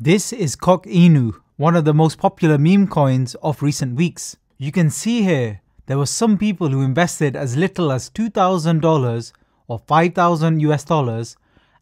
This is Cock Inu, one of the most popular meme coins of recent weeks. You can see here, there were some people who invested as little as $2,000 or $5,000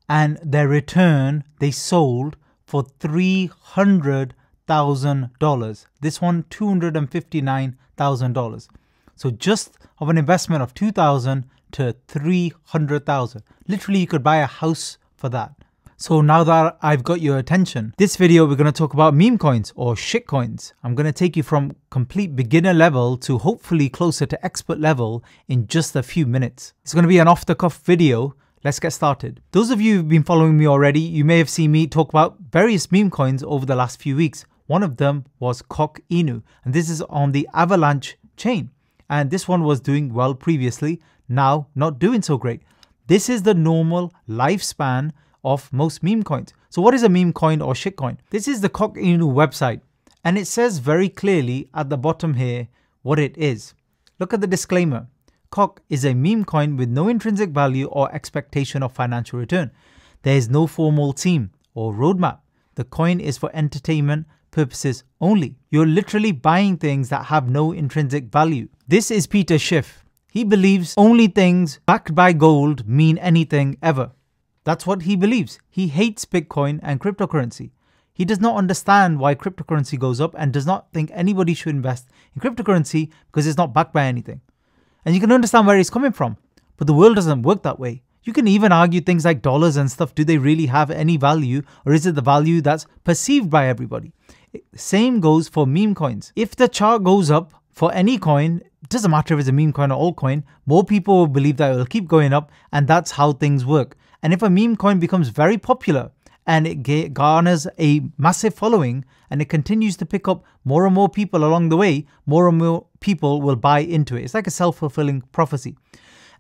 and their return they sold for $300,000. This one, $259,000. So just of an investment of $2,000 to $300,000. Literally, you could buy a house for that. So now that I've got your attention, this video we're going to talk about meme coins or shitcoins. I'm going to take you from complete beginner level to hopefully closer to expert level in just a few minutes. It's going to be an off-the-cuff video. Let's get started. Those of you who've been following me already, you may have seen me talk about various meme coins over the last few weeks. One of them was Cock Inu, and this is on the Avalanche chain. And this one was doing well previously, now not doing so great. This is the normal lifespan of most meme coins. So what is a meme coin or shitcoin? This is the Cock Inu website, and it says very clearly at the bottom here what it is. Look at the disclaimer. Cock is a meme coin with no intrinsic value or expectation of financial return. There is no formal theme or roadmap. The coin is for entertainment purposes only. You're literally buying things that have no intrinsic value. This is Peter Schiff. He believes only things backed by gold mean anything ever. That's what he believes. He hates Bitcoin and cryptocurrency. He does not understand why cryptocurrency goes up and does not think anybody should invest in cryptocurrency because it's not backed by anything. And you can understand where he's coming from. But the world doesn't work that way. You can even argue things like dollars and stuff. Do they really have any value, or is it the value that's perceived by everybody? Same goes for meme coins. If the chart goes up for any coin, it doesn't matter if it's a meme coin or altcoin, more people will believe that it will keep going up, and that's how things work. And if a meme coin becomes very popular and it garners a massive following and it continues to pick up more and more people along the way, more and more people will buy into it. It's like a self-fulfilling prophecy.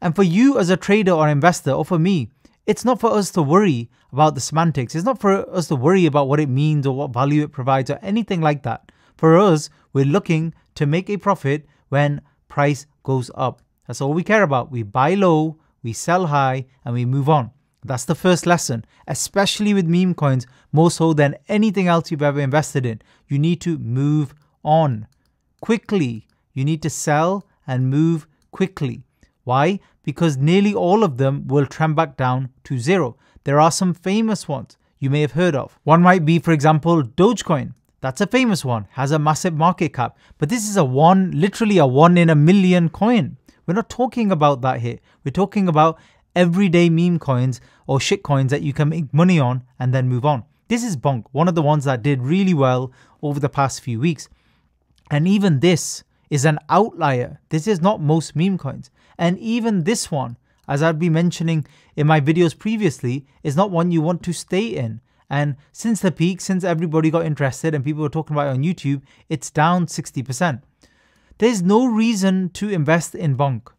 And for you as a trader or investor, or for me, it's not for us to worry about the semantics. It's not for us to worry about what it means or what value it provides or anything like that. For us, we're looking to make a profit when price goes up. That's all we care about. We buy low, we sell high, and we move on. That's the first lesson, especially with meme coins, more so than anything else you've ever invested in. You need to move on quickly. You need to sell and move quickly. Why? Because nearly all of them will trend back down to zero. There are some famous ones you may have heard of. One might be, for example, Dogecoin. That's a famous one, has a massive market cap. But this is literally a 1 in a million coin. We're not talking about that here. We're talking about everyday meme coins or shit coins that you can make money on and then move on. This is Bonk, one of the ones that did really well over the past few weeks. And even this is an outlier. This is not most meme coins. And even this one, as I've been mentioning in my videos previously, is not one you want to stay in. And since the peak, since everybody got interested and people were talking about it on YouTube, it's down 60%. There's no reason to invest in Bonk.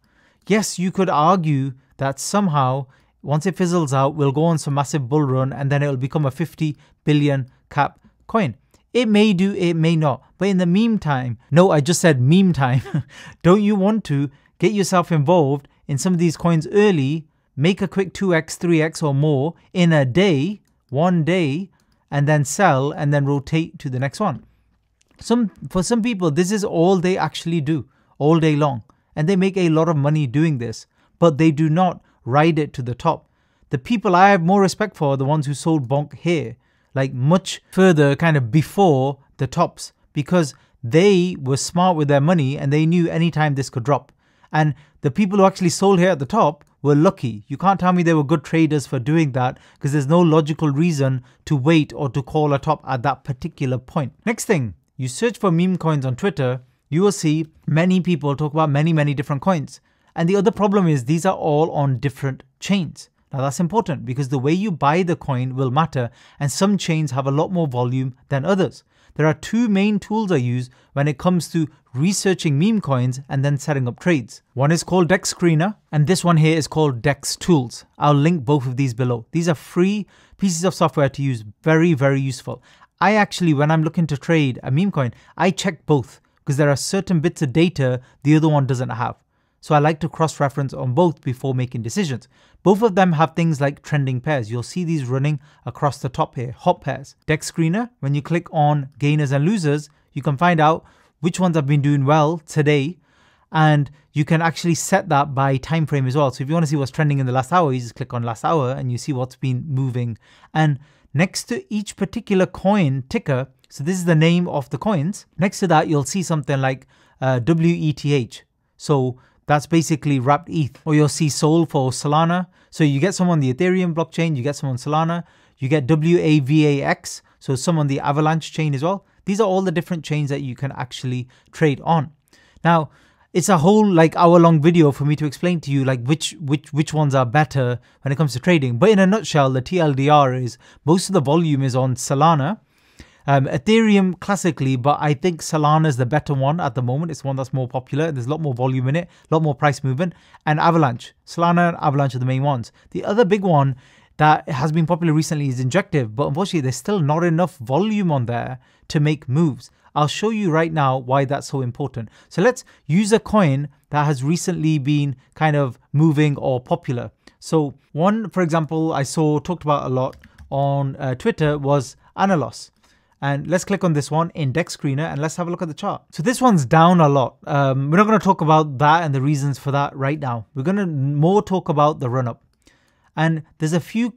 Yes, you could argue that somehow, once it fizzles out, we'll go on some massive bull run and then it'll become a 50 billion cap coin. It may do, it may not. But in the meantime, no, I just said meme time. Don't you want to get yourself involved in some of these coins early, make a quick 2x, 3x or more in a day, one day, and then sell and then rotate to the next one. For some people, this is all they actually do all day long. And they make a lot of money doing this, but they do not ride it to the top. The people I have more respect for are the ones who sold Bonk here, like much further kind of before the tops, because they were smart with their money and they knew anytime this could drop. And the people who actually sold here at the top were lucky. You can't tell me they were good traders for doing that because there's no logical reason to wait or to call a top at that particular point. Next thing, you search for meme coins on Twitter, you will see many people talk about many different coins. And the other problem is these are all on different chains. Now that's important because the way you buy the coin will matter, and some chains have a lot more volume than others. There are two main tools I use when it comes to researching meme coins and then setting up trades. One is called Dex Screener and this one here is called Dex Tools. I'll link both of these below. These are free pieces of software to use, very useful. I actually, when I'm looking to trade a meme coin, I check both because there are certain bits of data the other one doesn't have. So I like to cross-reference on both before making decisions. Both of them have things like trending pairs. You'll see these running across the top here, hot pairs. Dex Screener, when you click on gainers and losers, you can find out which ones have been doing well today, and you can actually set that by time frame as well. So if you want to see what's trending in the last hour, you just click on last hour and you see what's been moving. And next to each particular coin ticker, so this is the name of the coins, next to that you'll see something like WETH. So that's basically wrapped ETH. Or you'll see Sol for Solana. So you get some on the Ethereum blockchain, you get some on Solana, you get WAVAX, so some on the Avalanche chain as well. These are all the different chains that you can actually trade on. Now, it's a whole like hour-long video for me to explain to you like which ones are better when it comes to trading. But in a nutshell, the TLDR is most of the volume is on Solana. Ethereum classically, but I think Solana is the better one at the moment. It's one that's more popular. There's a lot more volume in it, a lot more price movement. And Avalanche. Solana and Avalanche are the main ones. The other big one that has been popular recently is Injective, but unfortunately there's still not enough volume on there to make moves. I'll show you right now why that's so important. So let's use a coin that has recently been kind of moving or popular. So one, for example, I saw talked about a lot on Twitter was Analos. And let's click on this one, Index Screener, and let's have a look at the chart. So this one's down a lot. We're not going to talk about that and the reasons for that right now. We're going to more talk about the run-up. And there's a few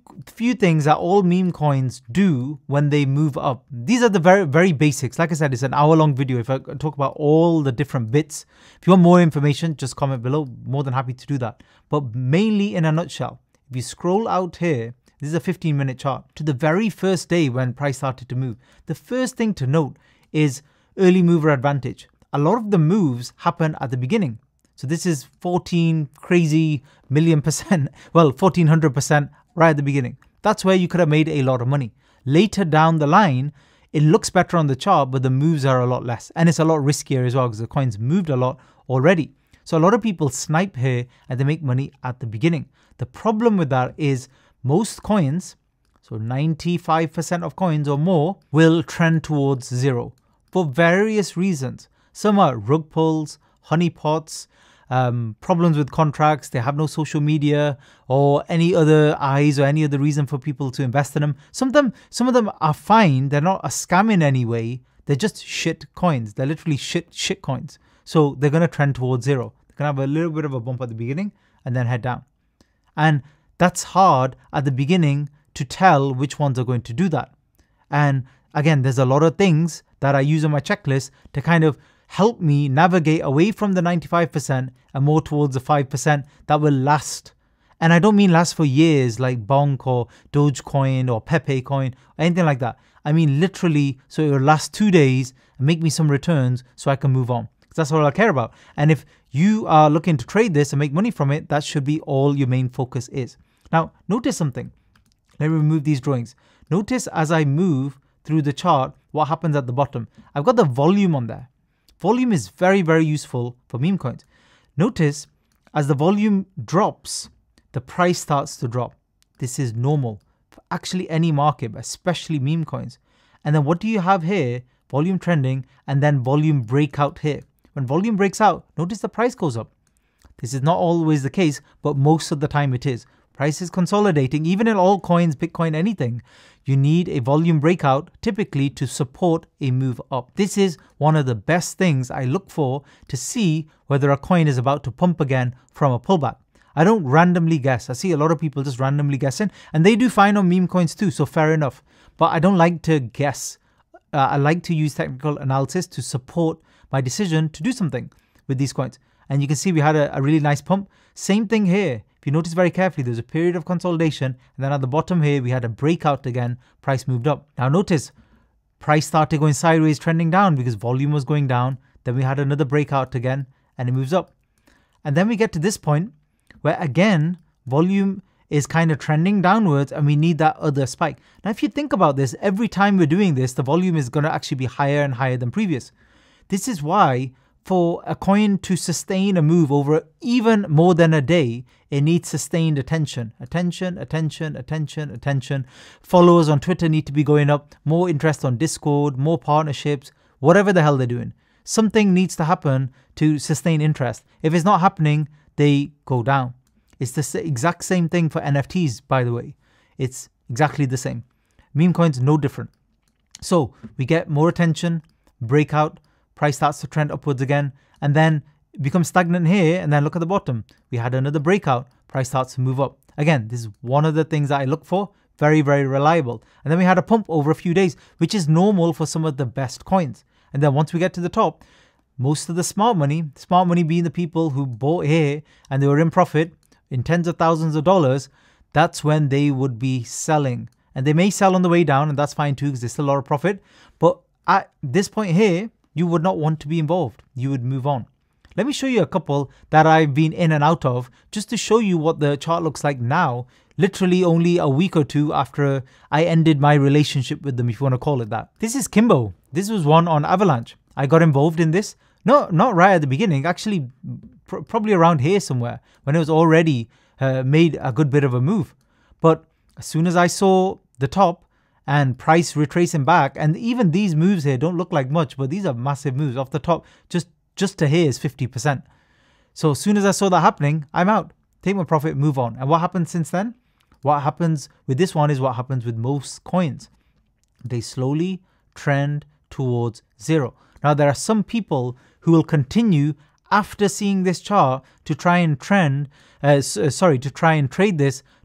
things that all meme coins do when they move up. These are the very basics. Like I said, it's an hour-long video. If I talk about all the different bits, if you want more information, just comment below. More than happy to do that. But mainly in a nutshell, if you scroll out here, this is a 15-minute chart to the very first day when price started to move. The first thing to note is early mover advantage. A lot of the moves happen at the beginning. So this is 14 crazy million %, well, 1400% right at the beginning. That's where you could have made a lot of money. Later down the line, it looks better on the chart, but the moves are a lot less. And it's a lot riskier as well because the coins moved a lot already. So a lot of people snipe here and they make money at the beginning. The problem with that is most coins, so 95% of coins or more, will trend towards zero for various reasons. Some are rug pulls, honeypots, problems with contracts, they have no social media or any other eyes or any other reason for people to invest in them. Some of them are fine, they're not a scam in any way, they're just shit coins. They're literally shit coins. So they're going to trend towards zero. They're going to have a little bit of a bump at the beginning and then head down. And that's hard at the beginning to tell which ones are going to do that. And again, there's a lot of things that I use on my checklist to kind of help me navigate away from the 95% and more towards the 5% that will last. And I don't mean last for years like Bonk or Dogecoin or Pepe coin, or anything like that. I mean literally so it will last 2 days and make me some returns so I can move on. That's all I care about. And if you are looking to trade this and make money from it, that should be all your main focus is. Now, notice something. Let me remove these drawings. Notice as I move through the chart, what happens at the bottom. I've got the volume on there. Volume is very, very useful for meme coins. Notice as the volume drops, the price starts to drop. This is normal for actually any market, but especially meme coins. And then what do you have here? Volume trending and then volume breakout here. When volume breaks out, notice the price goes up. This is not always the case, but most of the time it is. Price is consolidating, even in all coins, Bitcoin, anything. You need a volume breakout typically to support a move up. This is one of the best things I look for to see whether a coin is about to pump again from a pullback. I don't randomly guess. I see a lot of people just randomly guessing, and they do fine on meme coins too, so fair enough. But I don't like to guess. I like to use technical analysis to support my decision to do something with these coins. And you can see we had a really nice pump. Same thing here. If you notice very carefully, there's a period of consolidation, and then at the bottom here, we had a breakout again, price moved up. Now notice, price started going sideways, trending down because volume was going down. Then we had another breakout again, and it moves up. And then we get to this point where again, volume is kind of trending downwards and we need that other spike. Now, if you think about this, every time we're doing this, the volume is going to actually be higher and higher than previous. This is why for a coin to sustain a move over even more than a day, it needs sustained attention. Attention. Followers on Twitter need to be going up, more interest on Discord, more partnerships, whatever the hell they're doing. Something needs to happen to sustain interest. If it's not happening, they go down. It's the exact same thing for NFTs, by the way. It's exactly the same. Meme coins, no different. So we get more attention, breakout, price starts to trend upwards again, and then it becomes stagnant here, and then look at the bottom. We had another breakout, price starts to move up. Again, this is one of the things that I look for. Very, very reliable. And then we had a pump over a few days, which is normal for some of the best coins. And then once we get to the top, most of the smart money being the people who bought here and they were in profit in tens of thousands of dollars, that's when they would be selling. And they may sell on the way down, and that's fine too, because there's still a lot of profit. But at this point here, you would not want to be involved. You would move on. Let me show you a couple that I've been in and out of, just to show you what the chart looks like now, literally only a week or two after I ended my relationship with them, if you want to call it that. This is Kimbo. This was one on Avalanche. I got involved in this. No, not right at the beginning, actually probably around here somewhere, when it was already made a good bit of a move. But as soon as I saw the top and price retracing back, and even these moves here don't look like much, but these are massive moves off the top. Just to here is 50%. So as soon as I saw that happening, I'm out. Take my profit, move on. And what happens since then? What happens with this one is what happens with most coins. They slowly trend towards zero. Now, there are some people who will continue after seeing this chart to try and trade this,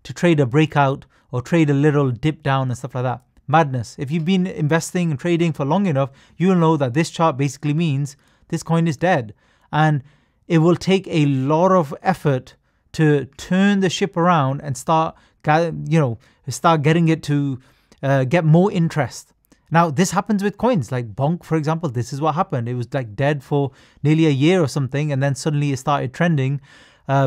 to trade a breakout or trade a little dip down and stuff like that. Madness. If you've been investing and trading for long enough, you'll know that this chart basically means this coin is dead. And it will take a lot of effort to turn the ship around and start getting it to get more interest. Now, this happens with coins like Bonk, for example. This is what happened. It was like dead for nearly a year or something, and then suddenly it started trending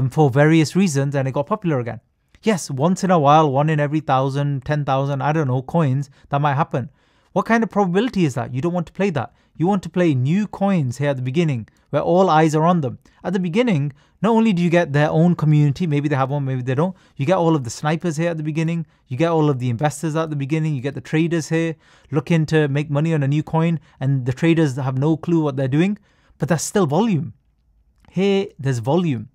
for various reasons, and it got popular again. Yes, once in a while, 1 in every 1,000, 10,000, I don't know, coins, that might happen. What kind of probability is that? You don't want to play that. You want to play new coins here at the beginning, where all eyes are on them. At the beginning, not only do you get their own community, maybe they have one, maybe they don't, you get all of the snipers here at the beginning, you get all of the investors at the beginning, you get the traders here looking to make money on a new coin, and the traders have no clue what they're doing, but there's still volume. Here, there's volume.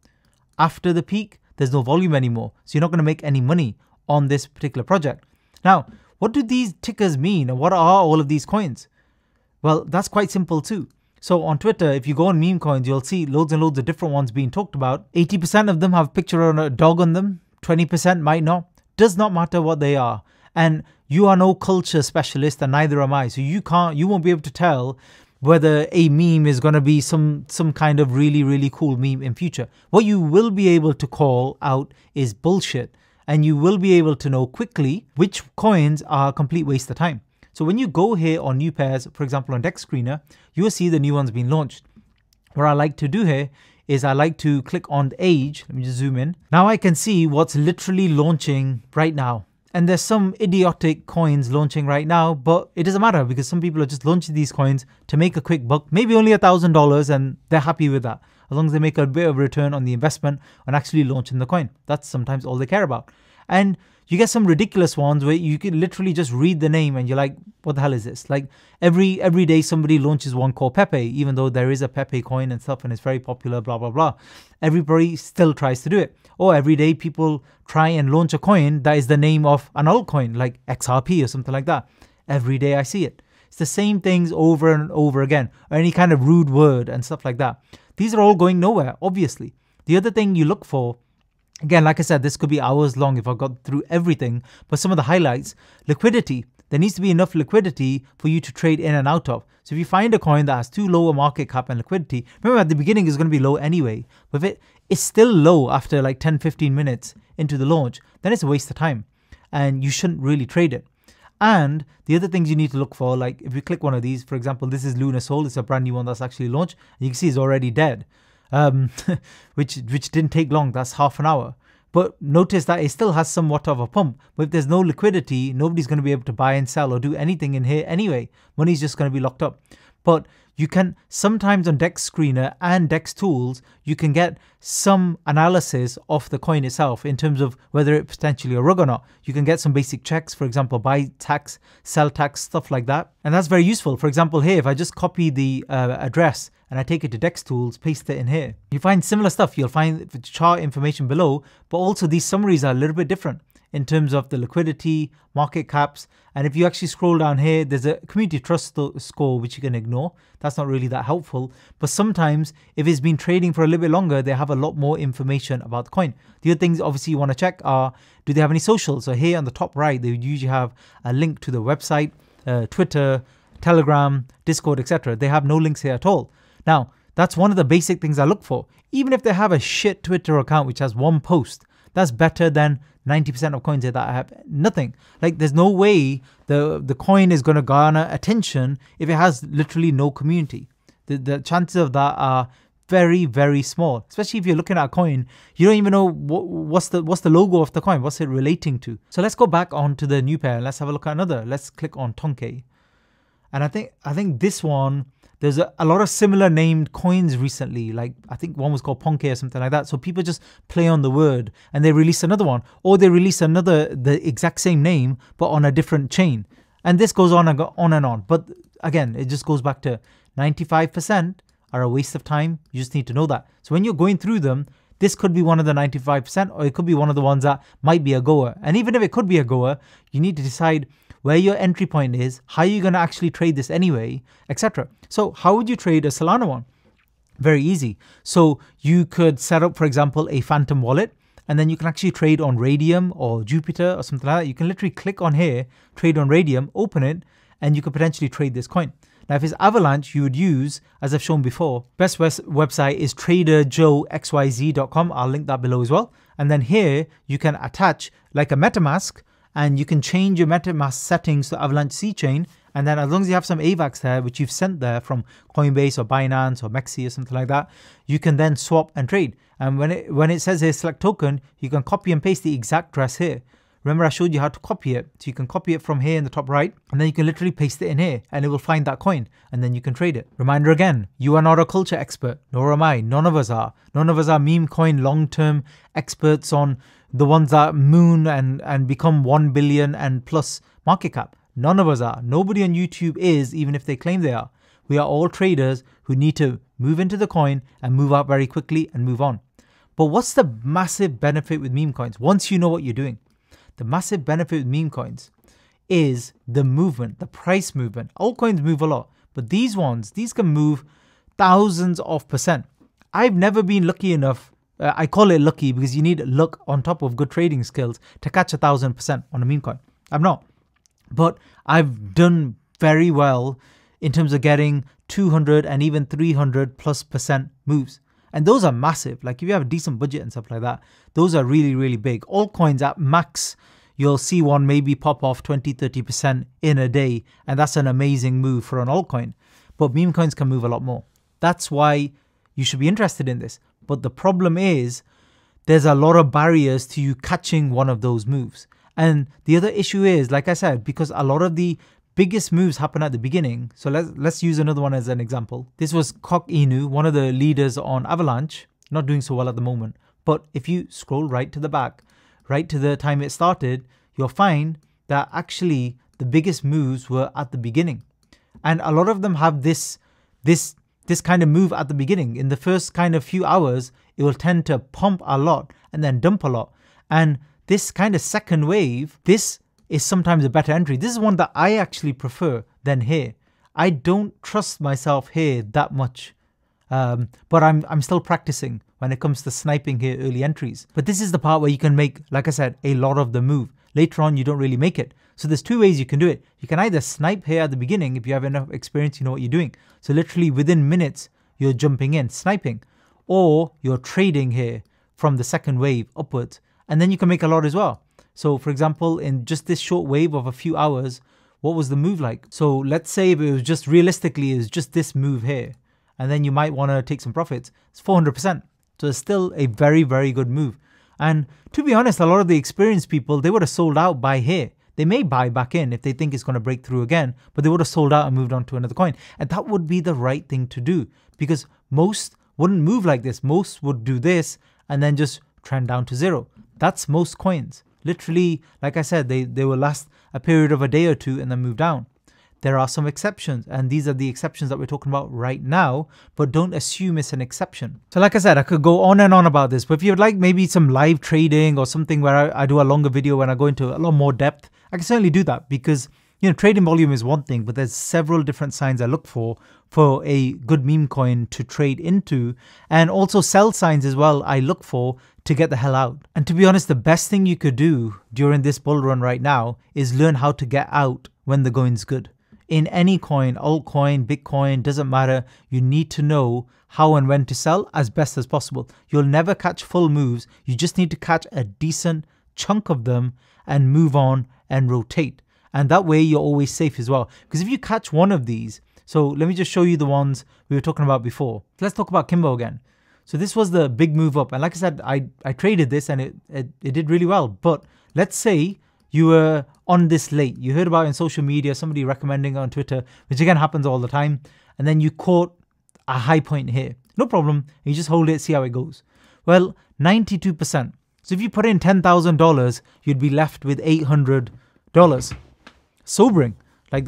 After the peak, there's no volume anymore, so you're not going to make any money on this particular project. Now, what do these tickers mean, and what are all of these coins? Well, that's quite simple too. So on Twitter, if you go on meme coins, you'll see loads and loads of different ones being talked about. 80% of them have a picture of a dog on them. 20% might not. Does not matter what they are. And you are no culture specialist, and neither am I. So you won't be able to tell whether a meme is going to be some kind of really, really cool meme in future. What you will be able to call out is bullshit. And you will be able to know quickly which coins are a complete waste of time. So when you go here on new pairs, for example on Dex Screener, you will see the new ones being launched. What I like to do here is I like to click on the age. Let me just zoom in. Now I can see what's literally launching right now. And there's some idiotic coins launching right now, but it doesn't matter because some people are just launching these coins to make a quick buck, maybe only $1,000, and they're happy with that. As long as they make a bit of a return on the investment and actually launching the coin. That's sometimes all they care about. And you get some ridiculous ones where you can literally just read the name and you're like, what the hell is this? Like every day somebody launches one called Pepe, even though there is a Pepe coin and stuff and it's very popular, blah, blah, blah. Everybody still tries to do it. Or every day people try and launch a coin that is the name of an altcoin like XRP or something like that. Every day I see it. It's the same things over and over again, or any kind of rude word and stuff like that. These are all going nowhere, obviously. The other thing you look for, again, like I said, this could be hours long if I got through everything, but some of the highlights, liquidity. There needs to be enough liquidity for you to trade in and out of. So if you find a coin that has too low a market cap and liquidity, remember at the beginning it's going to be low anyway, but if it's still low after like 10-15 minutes into the launch, then it's a waste of time and you shouldn't really trade it. And the other things you need to look for, like if you click one of these, for example, this is Lunar Soul. It's a brand new one that's actually launched. And you can see it's already dead, which didn't take long. That's half an hour. But notice that it still has somewhat of a pump. But if there's no liquidity, nobody's going to be able to buy and sell or do anything in here anyway. Money's just going to be locked up. But you can sometimes on Dex Screener and Dex Tools, you can get some analysis of the coin itself in terms of whether it's potentially a rug or not. You can get some basic checks, for example, buy tax, sell tax, stuff like that. And that's very useful. For example, here, if I just copy the address and I take it to Dex Tools, paste it in here, you find similar stuff. You'll find the chart information below, but also these summaries are a little bit different in terms of the liquidity, market caps. And if you actually scroll down here, there's a community trust score, which you can ignore. That's not really that helpful. But sometimes if it's been trading for a little bit longer, they have a lot more information about the coin. The other things obviously you want to check are, do they have any socials? So here on the top right, they usually have a link to the website, Twitter, Telegram, Discord, etc. They have no links here at all. Now, that's one of the basic things I look for. Even if they have a shit Twitter account which has one post, that's better than 90% of coins here that have nothing. Like, there's no way the coin is going to garner attention if it has literally no community. The chances of that are very, very small. Especially if you're looking at a coin, you don't even know what's the logo of the coin, what's it relating to. So let's go back onto the new pair and let's have a look at another. Let's click on Tonkei. And I think this one, there's a lot of similar named coins recently. Like, I think one was called Ponkei or something like that. So people just play on the word and they release another one, or they release the exact same name, but on a different chain. And this goes on and on. But again, it just goes back to 95% are a waste of time. You just need to know that. So when you're going through them, this could be one of the 95%, or it could be one of the ones that might be a goer. And even if it could be a goer, you need to decide where your entry point is, how you're going to actually trade this anyway, etc. So how would you trade a Solana one? Very easy. So you could set up, for example, a Phantom wallet, and then you can actually trade on Radium or Jupiter or something like that. You can literally click on here, trade on Radium, open it, and you could potentially trade this coin. Now, if it's Avalanche, you would use, as I've shown before, best website is traderjoexyz.com. I'll link that below as well. And then here you can attach like a MetaMask, and you can change your MetaMask settings to Avalanche C-Chain. And then as long as you have some AVAX there, which you've sent there from Coinbase or Binance or Mexi or something like that, you can then swap and trade. And when it says here, select token, you can copy and paste the exact address here. Remember, I showed you how to copy it. So you can copy it from here in the top right, and then you can literally paste it in here and it will find that coin, and then you can trade it. Reminder again, you are not a culture expert, nor am I. None of us are. None of us are meme coin long-term experts on the ones that moon and become 1 billion and plus market cap. None of us are. Nobody on YouTube is, even if they claim they are. We are all traders who need to move into the coin and move out very quickly and move on. But what's the massive benefit with meme coins? Once you know what you're doing, the massive benefit with meme coins is the movement, the price movement. Altcoins move a lot, but these can move thousands of percent. I've never been lucky enough. I call it lucky because you need luck on top of good trading skills to catch 1,000% on a meme coin. I'm not. But I've done very well in terms of getting 200 and even 300+% moves. And those are massive. Like if you have a decent budget and stuff like that, those are really, really big. Altcoins at max, you'll see one maybe pop off 20-30% in a day. And that's an amazing move for an altcoin. But meme coins can move a lot more. That's why you should be interested in this. But the problem is there's a lot of barriers to you catching one of those moves. And the other issue is, like I said, because a lot of the biggest moves happen at the beginning. So let's use another one as an example. This was Kok Inu, one of the leaders on Avalanche, not doing so well at the moment. But if you scroll right to the back, right to the time it started, you'll find that actually the biggest moves were at the beginning. And a lot of them have this kind of move at the beginning. In the first kind of few hours, it will tend to pump a lot and then dump a lot. And this kind of second wave, this is sometimes a better entry. This is one that I actually prefer than here. I don't trust myself here that much, but I'm still practicing when it comes to sniping here early entries. But this is the part where you can make, like I said, a lot of the move. Later on, you don't really make it. So there's two ways you can do it. You can either snipe here at the beginning if you have enough experience, you know what you're doing. So literally within minutes, you're jumping in, sniping, or you're trading here from the second wave upwards. And then you can make a lot as well. So for example, in just this short wave of a few hours, what was the move like? So let's say if it was just realistically, it was just this move here. And then you might want to take some profits. It's 400%. So it's still a very, very good move. And to be honest, a lot of the experienced people, they would have sold out by here. They may buy back in if they think it's going to break through again, but they would have sold out and moved on to another coin. And that would be the right thing to do, because most wouldn't move like this. Most would do this and then just trend down to zero. That's most coins. Literally, like I said, they will last a period of a day or two and then move down. There are some exceptions, and these are the exceptions that we're talking about right now, but don't assume it's an exception. So like I said, I could go on and on about this, but if you'd like maybe some live trading or something where I do a longer video and I go into a lot more depth, I can certainly do that, because trading volume is one thing, but there's several different signs I look for a good meme coin to trade into, and also sell signs as well I look for to get the hell out. And to be honest, the best thing you could do during this bull run right now is learn how to get out when the going's good. In any coin, altcoin, Bitcoin, doesn't matter. You need to know how and when to sell as best as possible. You'll never catch full moves. You just need to catch a decent chunk of them and move on and rotate. And that way you're always safe as well. Because if you catch one of these, so let me just show you the ones we were talking about before. Let's talk about Kimbo again. So this was the big move up. And like I said, I traded this and it did really well. But let's say you were on this late. You heard about it in social media, somebody recommending it on Twitter, which again happens all the time. And then you caught a high point here. No problem. You just hold it, see how it goes. Well, 92%. So if you put in $10,000, you'd be left with $800. Sobering. Like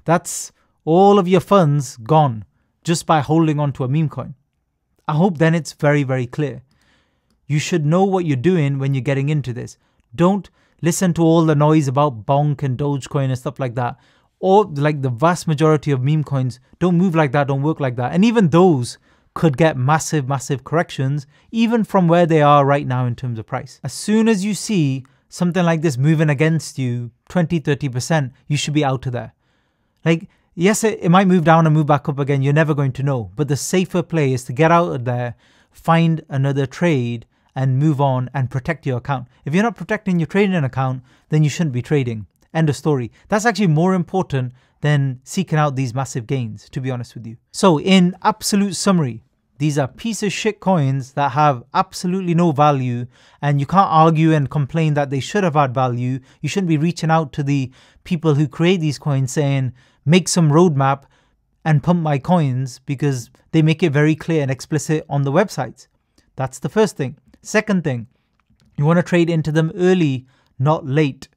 that's all of your funds gone just by holding on to a meme coin. I hope then it's very, very clear. You should know what you're doing when you're getting into this. Don't listen to all the noise about Bonk and Dogecoin and stuff like that. Or like the vast majority of meme coins don't move like that, don't work like that. And even those could get massive, massive corrections, even from where they are right now in terms of price. As soon as you see something like this moving against you, 20, 30%, you should be out of there. Like, yes, it might move down and move back up again. You're never going to know. But the safer play is to get out of there, find another trade, and move on and protect your account. If you're not protecting your trading account, then you shouldn't be trading. End of story. That's actually more important than seeking out these massive gains, to be honest with you. So in absolute summary, these are piece of shit coins that have absolutely no value, and you can't argue and complain that they should have had value. You shouldn't be reaching out to the people who create these coins saying, make some roadmap and pump my coins, because they make it very clear and explicit on the websites. That's the first thing. Second thing, you want to trade into them early, not late.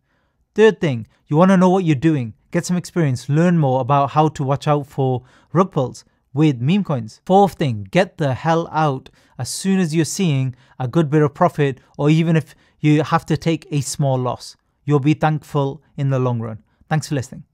Third thing, you want to know what you're doing. Get some experience, learn more about how to watch out for rug pulls with meme coins. Fourth thing, get the hell out as soon as you're seeing a good bit of profit, or even if you have to take a small loss. You'll be thankful in the long run. Thanks for listening.